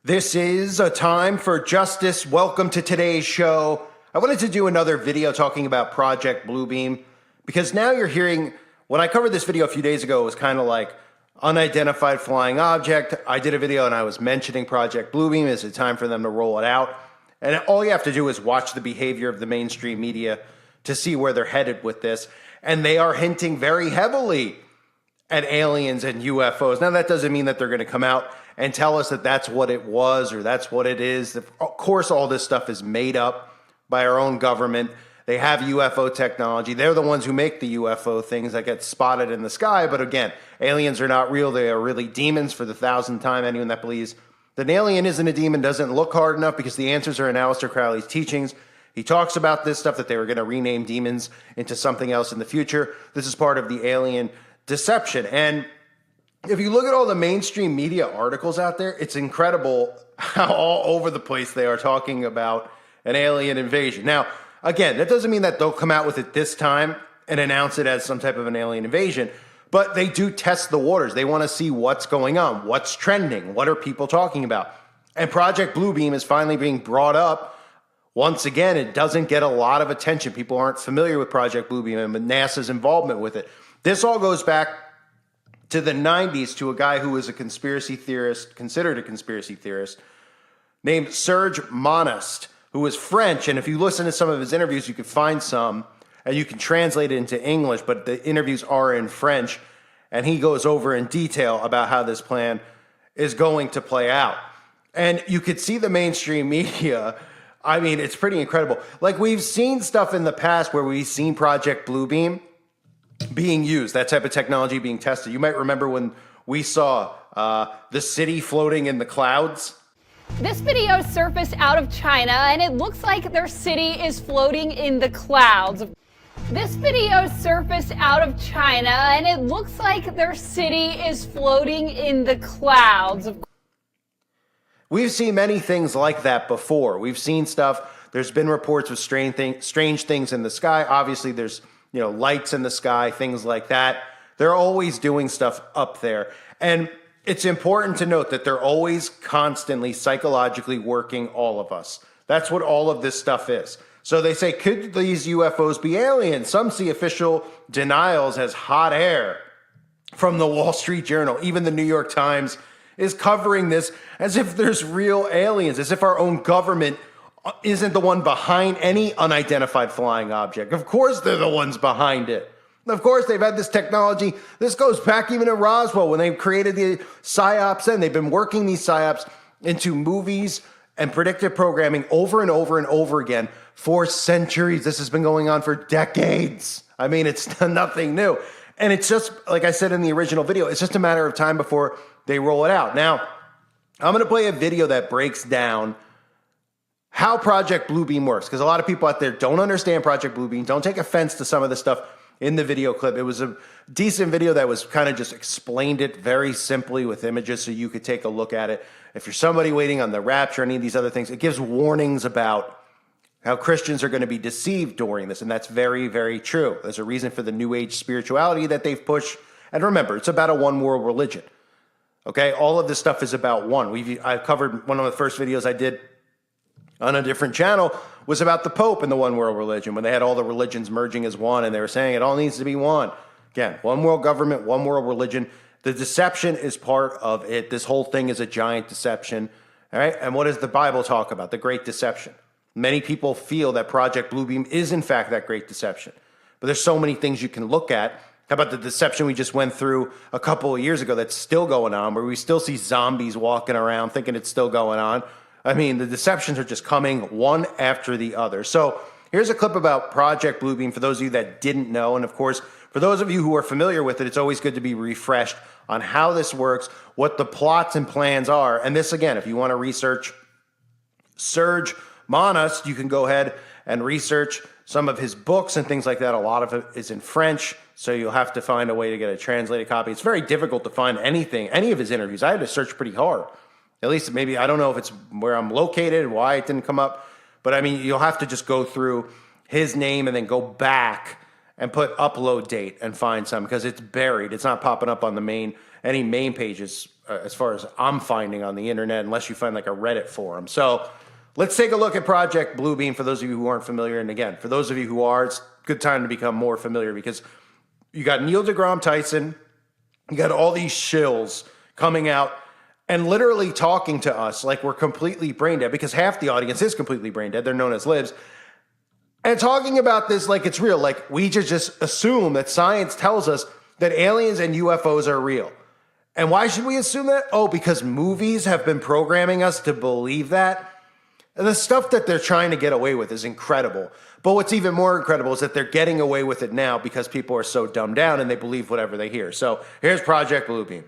This is a time for justice. Welcome to today's show. I wanted to do another video talking about Project Bluebeam because now you're hearing, when I covered this video a few days ago, it was kind of like unidentified flying object. I did a video and I was mentioning Project Bluebeam. Is it time for them to roll it out? And all you have to do is watch the behavior of the mainstream media to see where they're headed with this. And they are hinting very heavily at aliens and UFOs. Now, that doesn't mean that they're going to come out and tell us that that's what it was or that's what it is. Of course, all this stuff is made up by our own government. They have UFO technology. They're the ones who make the UFO things that get spotted in the sky. But again, aliens are not real. They are really demons for the 1,000th time. Anyone that believes that an alien isn't a demon doesn't look hard enough, because the answers are in Aleister Crowley's teachings. He talks about this stuff, that they were going to rename demons into something else in the future. This is part of the alien deception. And if you look at all the mainstream media articles out there, it's incredible how all over the place they are talking about an alien invasion. Now, again, that doesn't mean that they'll come out with it this time and announce it as some type of an alien invasion, but they do test the waters. They want to see what's going on, what's trending, what are people talking about. And Project Bluebeam is finally being brought up. Once again, it doesn't get a lot of attention. People aren't familiar with Project Bluebeam and NASA's involvement with it. This all goes back to the 90s to a guy who was a conspiracy theorist, considered a conspiracy theorist, named Serge Monast, who was French. And if you listen to some of his interviews, you can find some, and you can translate it into English, but the interviews are in French. And he goes over in detail about how this plan is going to play out. And you could see the mainstream media. I mean, it's pretty incredible. Like, we've seen stuff in the past where we've seen Project Bluebeam being used, that type of technology being tested. You might remember when we saw the city floating in the clouds. This video surfaced out of China, and it looks like their city is floating in the clouds. This video surfaced out of China, and it looks like their city is floating in the clouds. We've seen many things like that before. We've seen stuff. There's been reports of strange things in the sky. Obviously, there's lights in the sky, things like that. They're always doing stuff up there. And it's important to note that they're always constantly psychologically working all of us. That's what all of this stuff is. So they say, could these UFOs be aliens? Some see official denials as hot air from the Wall Street Journal. Even the New York Times is covering this as if there's real aliens, as if our own government isn't the one behind any unidentified flying object. Of course they're the ones behind it. Of course they've had this technology. This goes back even to Roswell when they created the PSYOPs, and they've been working these PSYOPs into movies and predictive programming over and over and over again for centuries. This has been going on for decades. I mean, it's nothing new. And it's just, like I said in the original video, it's just a matter of time before they roll it out. Now, I'm going to play a video that breaks down how Project Bluebeam works, because a lot of people out there don't understand Project Bluebeam. Don't take offense to some of the stuff in the video clip. It was a decent video that was kind of just explained it very simply with images so you could take a look at it. If you're somebody waiting on the rapture, any of these other things, it gives warnings about how Christians are going to be deceived during this. And that's very, very true. There's a reason for the New Age spirituality that they've pushed. And remember, it's about a one world religion. Okay? All of this stuff is about one. I've covered one of the first videos I did on a different channel was about the Pope and the one world religion, when they had all the religions merging as one, and they were saying it all needs to be one. Again, one world government, one world religion. The deception is part of it. This whole thing is a giant deception. All right. And what does the Bible talk about? The great deception. Many people feel that Project Bluebeam is in fact that great deception, but there's so many things you can look at. How about the deception we just went through a couple of years ago that's still going on, where we still see zombies walking around thinking it's still going on? I mean, the deceptions are just coming one after the other. So here's a clip about Project Bluebeam for those of you that didn't know. And of course, for those of you who are familiar with it, it's always good to be refreshed on how this works, what the plots and plans are. And this, again, if you want to research Serge Monast, you can go ahead and research some of his books and things like that. A lot of it is in French, so you'll have to find a way to get a translated copy. It's very difficult to find anything, any of his interviews. I had to search pretty hard. At least maybe, I don't know if it's where I'm located, why it didn't come up. But I mean, you'll have to just go through his name and then go back and put upload date and find some because it's buried. It's not popping up on any main pages as far as I'm finding on the internet, unless you find like a Reddit forum. So let's take a look at Project Bluebeam for those of you who aren't familiar. And again, for those of you who are, it's a good time to become more familiar because you got Neil deGrasse Tyson, you got all these shills coming out and literally talking to us like we're completely brain dead, because half the audience is completely brain dead. They're known as libs. And talking about this like it's real, like we just assume that science tells us that aliens and UFOs are real. And why should we assume that? Oh, because movies have been programming us to believe that. And the stuff that they're trying to get away with is incredible. But what's even more incredible is that they're getting away with it now because people are so dumbed down and they believe whatever they hear. So here's Project Bluebeam.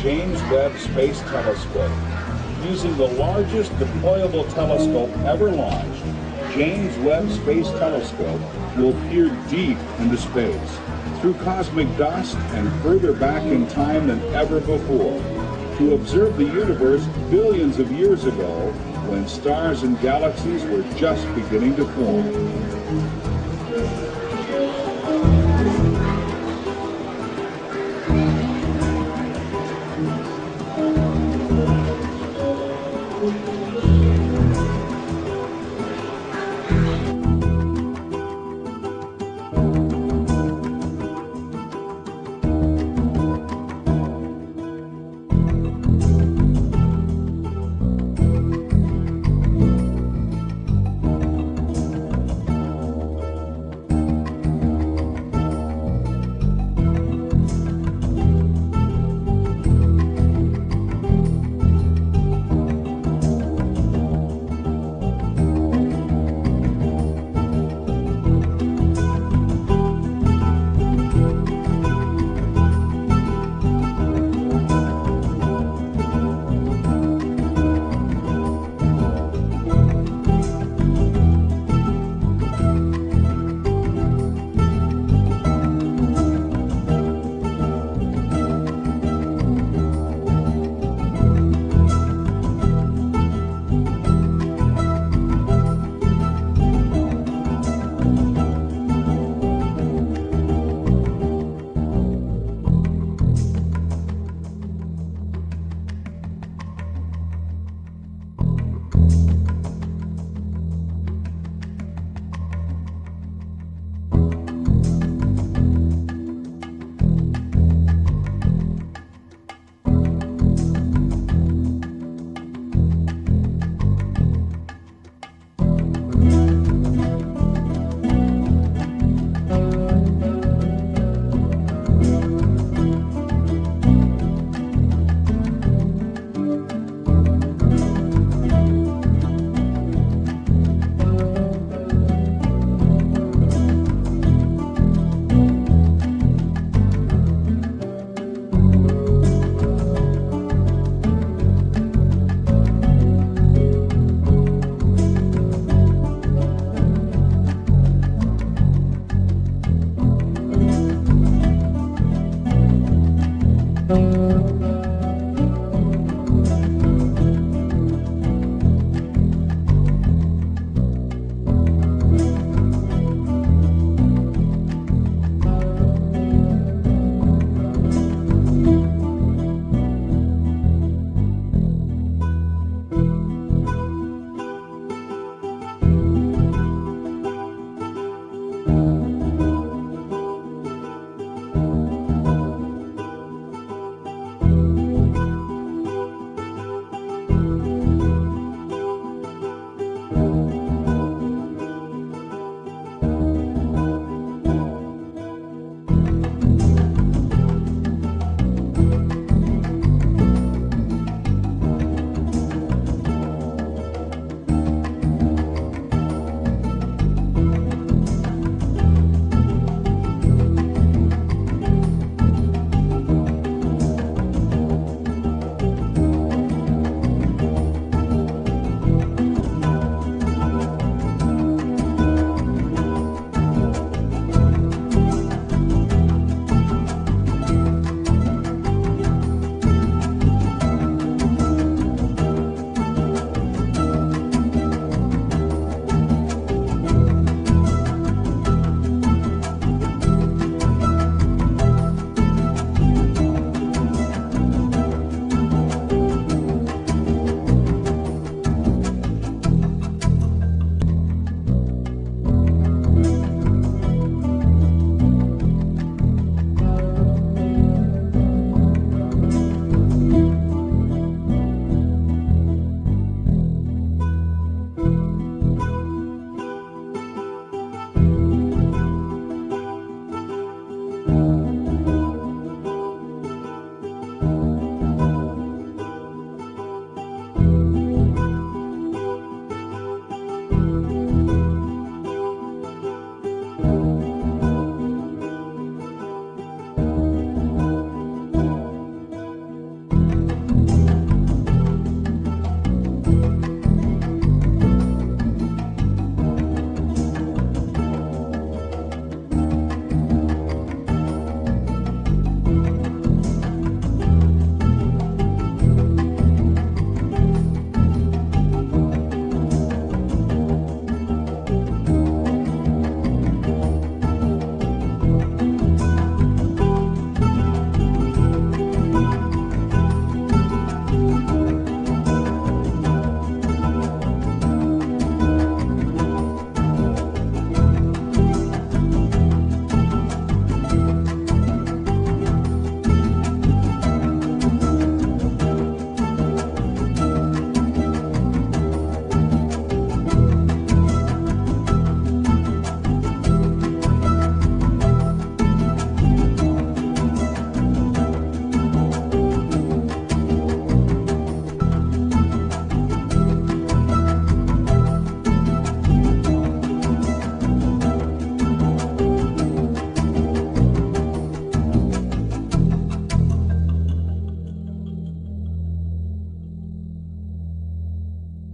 James Webb Space Telescope. Using the largest deployable telescope ever launched, James Webb Space Telescope will peer deep into space, through cosmic dust and further back in time than ever before, to observe the universe billions of years ago when stars and galaxies were just beginning to form.